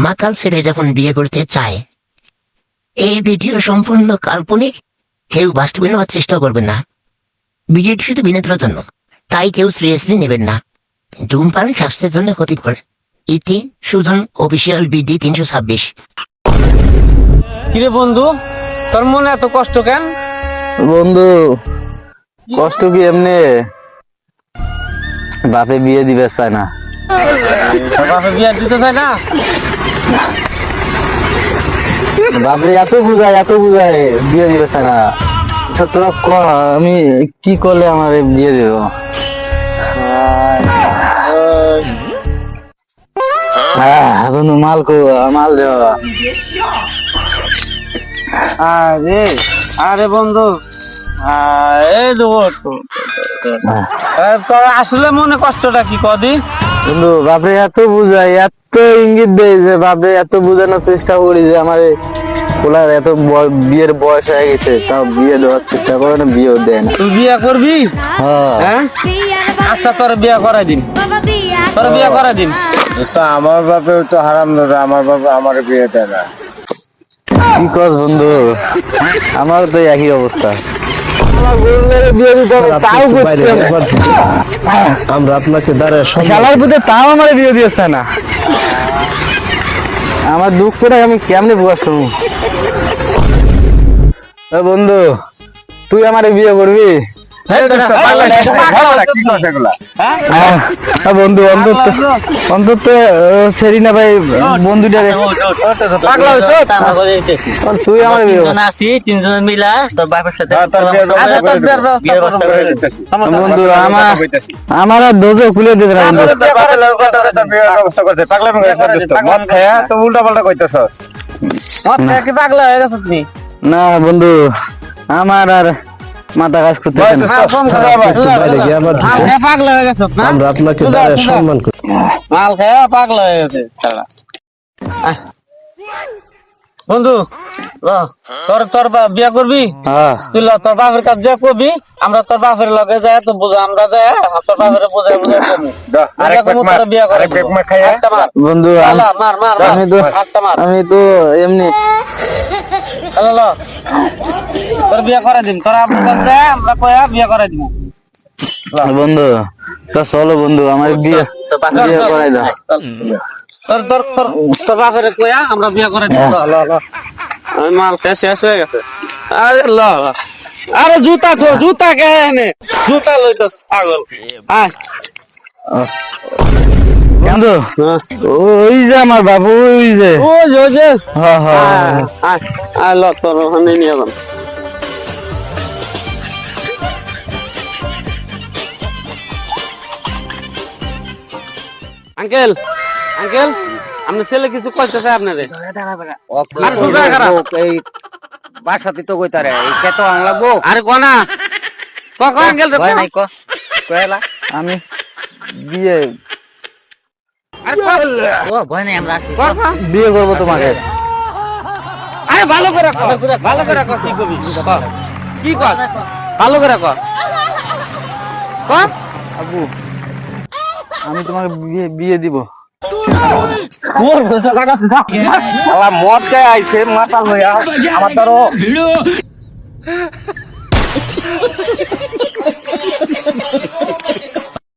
মাতাল ছেড়ে যখন বিয়ে করতে চায়। এই ভিডিও সম্পূর্ণ কাল্পনিক, কেউ বাস্তবে নেওয়ার চেষ্টা করবেন না। ভিডিওটি শুধু বিনোদনের জন্য, তাই কেউ সিরিয়াসলি নেবেন না। ধূমপান স্বাস্থ্যের জন্য ক্ষতিকর। ইতি সুজন অফিসিয়াল বিডি 326। কিরে বন্ধু, তোর মনে এত কষ্ট কেন? বন্ধু কষ্ট কি এমনি, বাপে বিয়ে দিবে চায় না। বাপে বিয়ে দিতে চায় না? বাপরে এত বুঝায় বিয়ে দিবে চায় না। আচ্ছা তোরা ক, আমি কি করলে আমার বিয়ে দেব? বন্ধু মাল দেওয়া। আরে বন্ধু, তোর আসলে মনে কষ্টটা কি কদি? বন্ধু বাপরে এত বুঝাই, এত ইঙ্গিত দেয় যে বাপরে এত বুঝানোর চেষ্টা করি যে আমার ওলার এত বিয়ের বয়স হয়ে গেছে, তাও বিয়ে দেওয়ার চেষ্টা করে না, বিয়েও দেয় না। তুই বিয়ে করবি? হ্যাঁ আচ্ছা তোর বিয়ে করাই দিন, তোর বিয়ে করাই দিন। আমার বাপে তো হারাম দাদা, আমার বাবা আমার বিয়ে দেয় না। কি কস বন্ধু, আমার তো একই অবস্থা। আমরা আপনাকে খেলার প্রতি তাও আমার বিয়ে দিয়েছে না। আমার দুঃখটা আমি কেমনে প্রকাশ করবো? বন্ধু তুই আমার বিয়ে করবি? বন্ধু অন্তত সেরি না ভাই, বন্ধুটা তুই আমার তিনজন মিলা তোর বাপের সাথে বন্ধু আমার আর দোজো খুলে দিতে না উল্টা পাল্টা কইতেছ পাগলা হয়ে গেছ তুমি। না বন্ধু, আমার আর মাথা কাজ করতে পাগলা হয়ে গেছ না? আমরা আপনাকে সম্মান করি। মাল খায়া পাগলা হয়ে গেছে বন্ধু। তোর তোর বিয়া করবি? তুই তোর বাপের কাছে যা করবি, আমরা তোর বাপের লগে যাই তো বুঝা, আমরা যাই তোর বাপের বুঝাই বুঝাই বিয়া করে বন্ধু। আমি তো এমনি তোর বিয়া করে দিন, তোর আমরা কয়া বিয়া করে দিব বন্ধু। তো চলো বন্ধু, আমার বিয়ে করাই দাও। তোর তোর তোর তোর বাপের কয়া আমরা বিয়া করে দিব। মাল খেয়ে শেষ হয়ে গেছে। আরে আরে জুতা তো, জুতা কে এনে জুতা লইতো পাগল। বন্ধু ওই যে আমার বাবু, ওই যে তোর ওখানে নিয়ে যান। আঙ্কেল আঙ্কেল, আপনার ছেলে কিছু করতেছে আপনারে? এই বাসাতে তো কইতারে কত আং লাগবো। আরে কোনা আঙ্কেল আমি বিয়ে বিয়ে করবো তোমাকে। আরে ভালো করে ভালো করে কি করবি? কি কর ভালো করে কর। আবু আমি তোমাকে বিয়ে দিব। মদ খায় আইছে মাথা লইয়া আমার দ্বারা